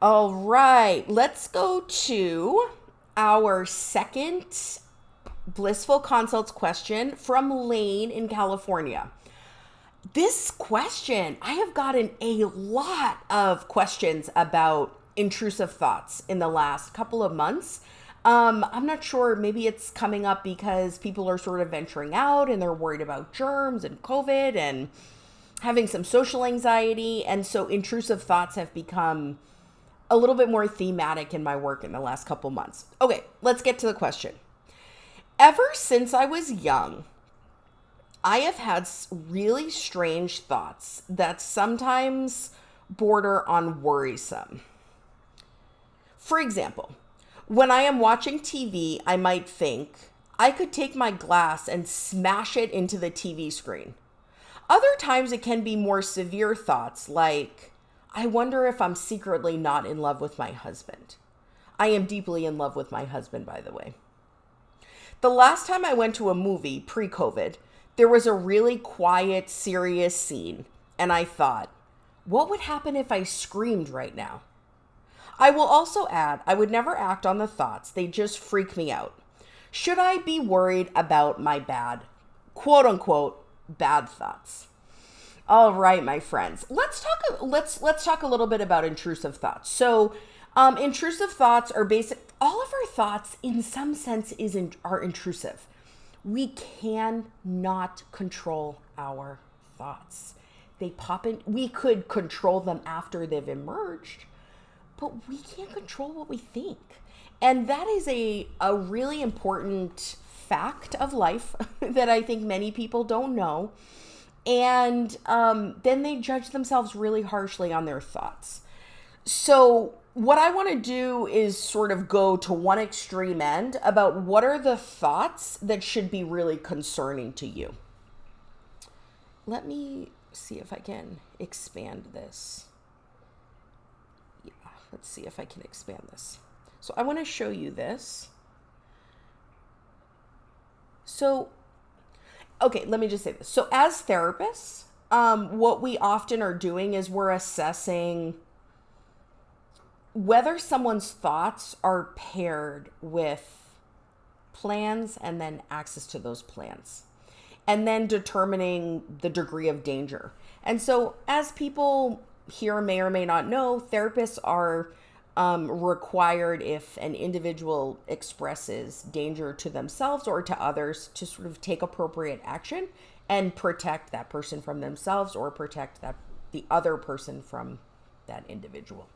All right, let's go to our second blissful consults question from Lane in California. This question, I have gotten a lot of questions about intrusive thoughts in the last couple of months. I'm not sure, maybe it's coming up because people are sort of venturing out and they're worried about germs and COVID and having some social anxiety. And so intrusive thoughts have become a little bit more thematic in my work in the last couple months. Okay, let's get to the question. Ever since I was young, I have had really strange thoughts that sometimes border on worrisome. For example, when I am watching TV, I might think I could take my glass and smash it into the TV screen. Other times it can be more severe thoughts like, I wonder if I'm secretly not in love with my husband. I am deeply in love with my husband, by the way. The last time I went to a movie pre-COVID, there was a really quiet, serious scene, and I thought, what would happen if I screamed right now? I will also add, I would never act on the thoughts. They just freak me out. Should I be worried about my bad, quote unquote, bad thoughts? All right, my friends, let's talk a little bit about intrusive thoughts. So, intrusive thoughts are basic. All of our thoughts, in some sense, are intrusive. We cannot control our thoughts. They pop in. We could control them after they've emerged, but we can't control what we think. And that is a really important fact of life that I think many people don't know. And then they judge themselves really harshly on their thoughts. So what I want to do is sort of go to one extreme end about what are the thoughts that should be really concerning to you. Let me see if I can expand this. Yeah, let's see if I can expand this. So I want to show you this. So, okay, let me just say this. So as therapists, what we often are doing is we're assessing whether someone's thoughts are paired with plans and then access to those plans, and then determining the degree of danger. And so as people here may or may not know, therapists are required, if an individual expresses danger to themselves or to others, to sort of take appropriate action and protect that person from themselves or protect the other person from that individual.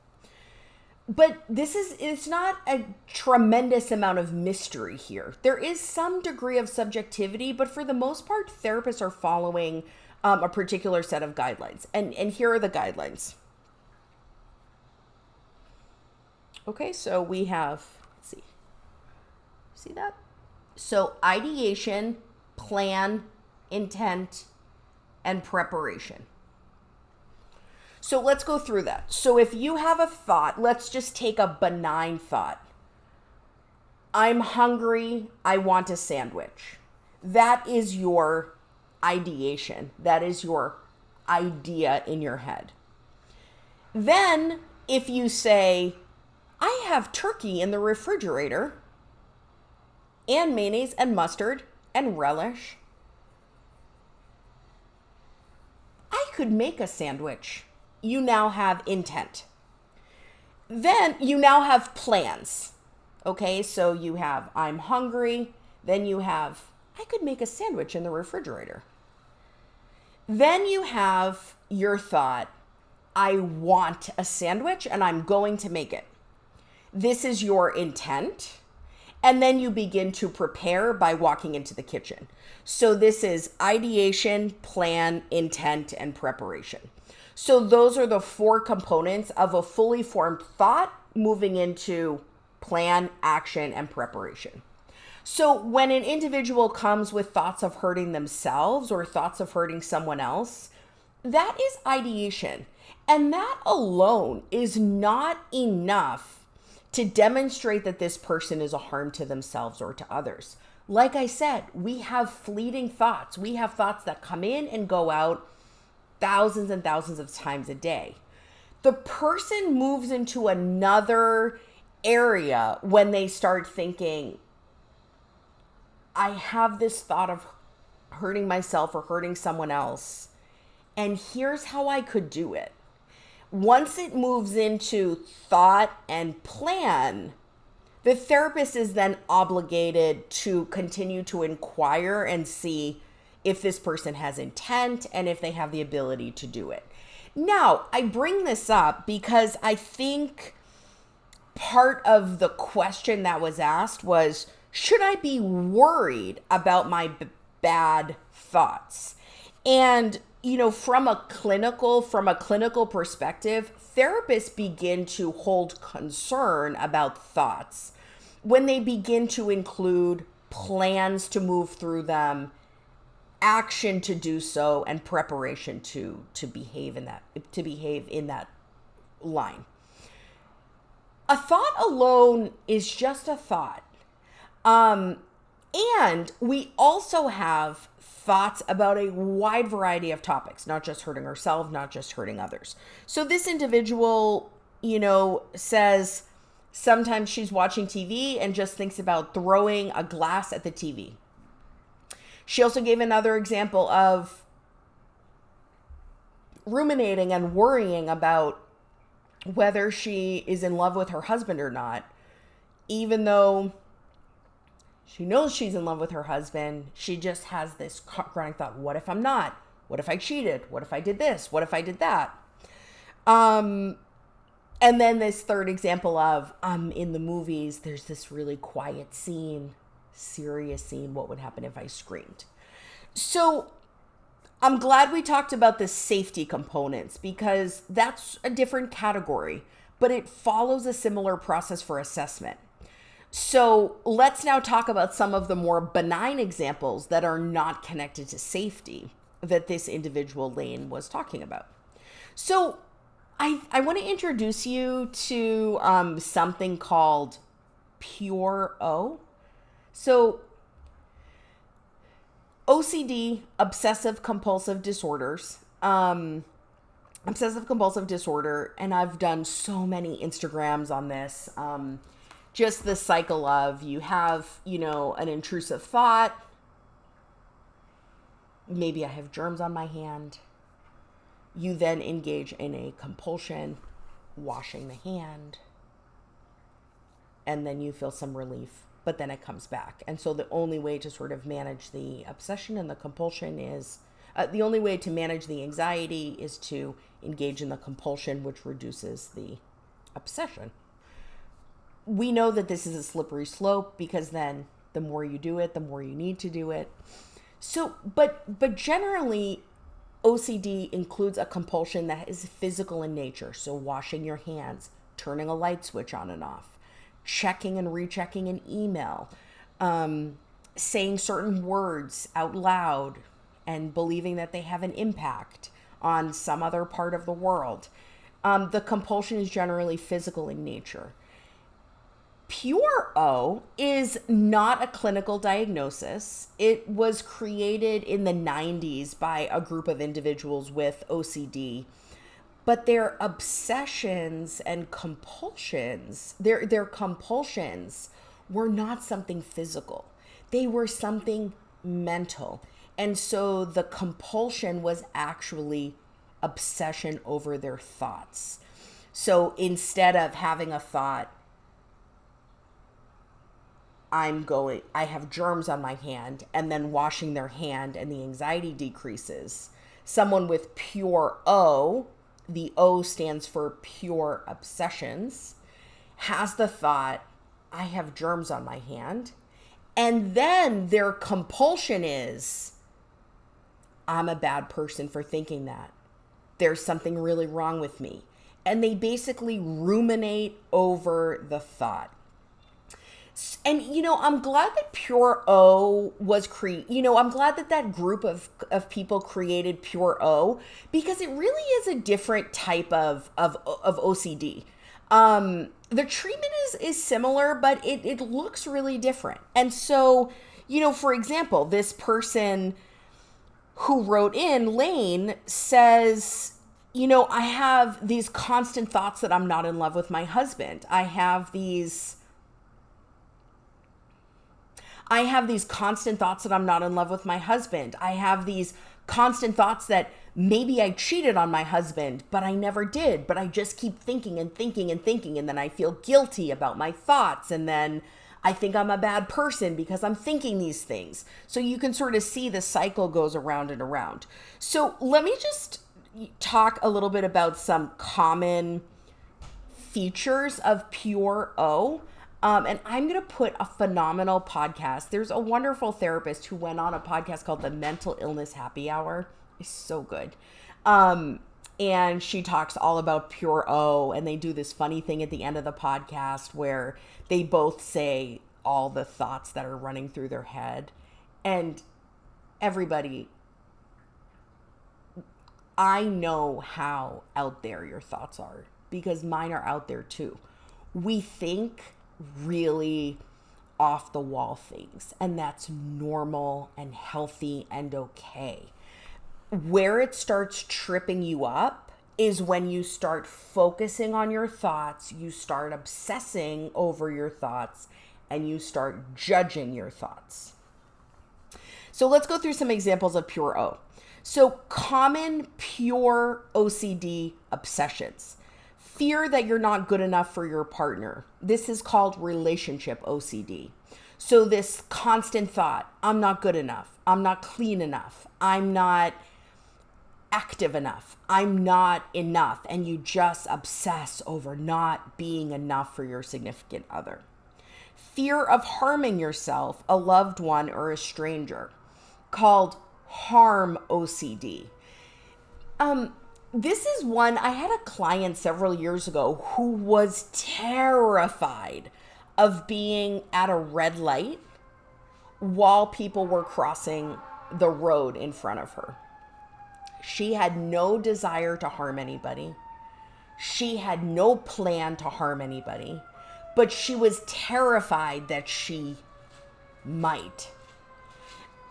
But it's not a tremendous amount of mystery here. There is some degree of subjectivity, but for the most part, therapists are following a particular set of guidelines. And here are the guidelines. Okay, so we have, let's see that? So ideation, plan, intent, and preparation. So let's go through that. So if you have a thought, let's just take a benign thought. I'm hungry, I want a sandwich. That is your ideation. That is your idea in your head. Then if you say, I have turkey in the refrigerator and mayonnaise and mustard and relish, I could make a sandwich. You now have intent. Then you now have plans. Okay, so you have, I'm hungry. Then you have, I could make a sandwich in the refrigerator. Then you have your thought, I want a sandwich and I'm going to make it. This is your intent. And then you begin to prepare by walking into the kitchen. So this is ideation, plan, intent, and preparation. So those are the four components of a fully formed thought moving into plan, action, and preparation. So when an individual comes with thoughts of hurting themselves or thoughts of hurting someone else, that is ideation. And that alone is not enough to demonstrate that this person is a harm to themselves or to others. Like I said, we have fleeting thoughts. We have thoughts that come in and go out thousands and thousands of times a day. the person moves into another area when they start thinking, I have this thought of hurting myself or hurting someone else, and here's how I could do it. Once it moves into thought and plan, the therapist is then obligated to continue to inquire and see if this person has intent and if they have the ability to do it. Now, I bring this up because I think part of the question that was asked was, should I be worried about my bad thoughts? And, from a clinical perspective, therapists begin to hold concern about thoughts when they begin to include plans to move through them, action to do so, and preparation to behave in that line. A thought alone is just a thought. And we also have thoughts about a wide variety of topics, not just hurting ourselves, not just hurting others. So this individual, says sometimes she's watching TV and just thinks about throwing a glass at the TV. She also gave another example of ruminating and worrying about whether she is in love with her husband or not, even though she knows she's in love with her husband. She just has this growing thought, what if I'm not? What if I cheated? What if I did this? What if I did that? And then this third example of, in the movies, there's this really quiet scene, serious scene. What would happen if I screamed? So I'm glad we talked about the safety components because that's a different category, but it follows a similar process for assessment. So let's now talk about some of the more benign examples that are not connected to safety that this individual Lane was talking about. So I want to introduce you to something called Pure O. So OCD, obsessive compulsive disorder, and I've done so many Instagrams on this. Just the cycle of you have, an intrusive thought. Maybe I have germs on my hand. You then engage in a compulsion, washing the hand. And then you feel some relief, but then it comes back. And so the only way to sort of manage the obsession and the compulsion is, the only way to manage the anxiety is to engage in the compulsion, which reduces the obsession. We know that this is a slippery slope because then the more you do it, the more you need to do it. So, but generally, OCD includes a compulsion that is physical in nature. So washing your hands, turning a light switch on and off, checking and rechecking an email, saying certain words out loud and believing that they have an impact on some other part of the world. The compulsion is generally physical in nature. Pure O is not a clinical diagnosis. It was created in the 90s by a group of individuals with OCD, but their obsessions and compulsions, their compulsions were not something physical. They were something mental. And so the compulsion was actually obsession over their thoughts. So instead of having a thought, I have germs on my hand, and then washing their hand and the anxiety decreases. Someone with pure O, the O stands for pure obsessions, has the thought, I have germs on my hand. And then their compulsion is, I'm a bad person for thinking that. There's something really wrong with me. And they basically ruminate over the thought. And, I'm glad that Pure O was I'm glad that group of people created Pure O because it really is a different type of OCD. The treatment is similar, but it looks really different. And so, for example, this person who wrote in, Lane, says, I have these constant thoughts that I'm not in love with my husband. I have these constant thoughts that I'm not in love with my husband. I have these constant thoughts that maybe I cheated on my husband, but I never did. But I just keep thinking and thinking and thinking. And then I feel guilty about my thoughts. And then I think I'm a bad person because I'm thinking these things. So you can sort of see the cycle goes around and around. So let me just talk a little bit about some common features of pure O. And I'm going to put a phenomenal podcast. There's a wonderful therapist who went on a podcast called the Mental Illness Happy Hour. It's so good. And she talks all about pure O, and they do this funny thing at the end of the podcast where they both say all the thoughts that are running through their head. And everybody, I know how out there your thoughts are because mine are out there too. We think really off the wall things, and that's normal and healthy and okay. Where it starts tripping you up is when you start focusing on your thoughts, you start obsessing over your thoughts, and you start judging your thoughts. So let's go through some examples of pure O. So common pure OCD obsessions. Fear that you're not good enough for your partner. This is called relationship OCD. So this constant thought, I'm not good enough. I'm not clean enough. I'm not active enough. I'm not enough. And you just obsess over not being enough for your significant other. Fear of harming yourself, a loved one, or a stranger, called harm OCD. This is one, I had a client several years ago who was terrified of being at a red light while people were crossing the road in front of her. She had no desire to harm anybody. She had no plan to harm anybody, but she was terrified that she might.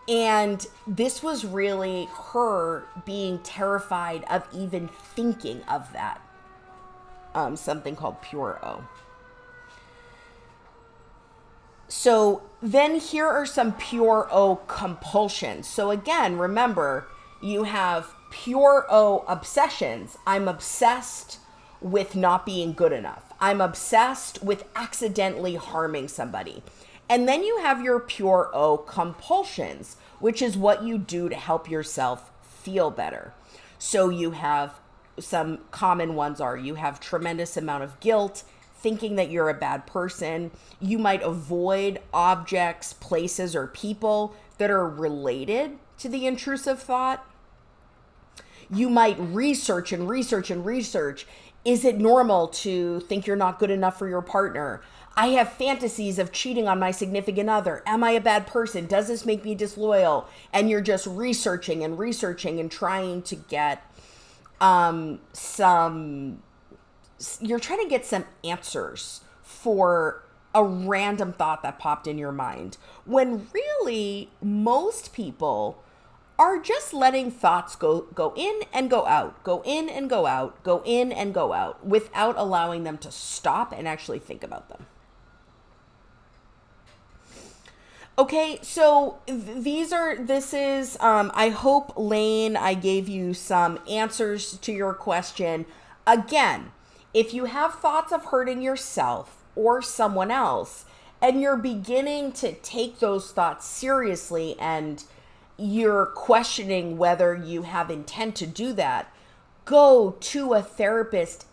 And this was really her being terrified of even thinking of that. Something called pure O. So then here are some pure O compulsions. So again, remember, you have pure O obsessions. I'm obsessed with not being good enough. I'm obsessed with accidentally harming somebody. And then you have your pure O compulsions, which is what you do to help yourself feel better. So you have some common ones are you have tremendous amount of guilt, thinking that you're a bad person. You might avoid objects, places, or people that are related to the intrusive thought. You might research and research and research. Is it normal to think you're not good enough for your partner? I have fantasies of cheating on my significant other. Am I a bad person? Does this make me disloyal? And you're just researching and researching and trying to get you're trying to get some answers for a random thought that popped in your mind. When really most people are just letting thoughts go in and go out, go in and go out, go in and go out, without allowing them to stop and actually think about them. Okay, so I hope, Lane, I gave you some answers to your question. Again, if you have thoughts of hurting yourself or someone else, and you're beginning to take those thoughts seriously and you're questioning whether you have intent to do that, go to a therapist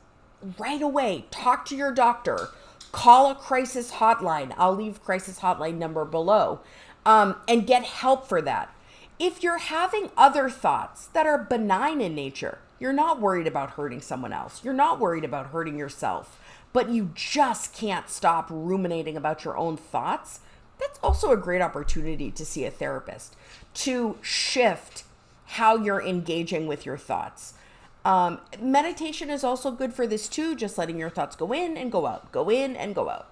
right away. Talk to your doctor. Call a crisis hotline. I'll leave crisis hotline number below, and get help for that. If you're having other thoughts that are benign in nature, you're not worried about hurting someone else. You're not worried about hurting yourself, but you just can't stop ruminating about your own thoughts. That's also a great opportunity to see a therapist to shift how you're engaging with your thoughts. Meditation is also good for this too, just letting your thoughts go in and go out, go in and go out.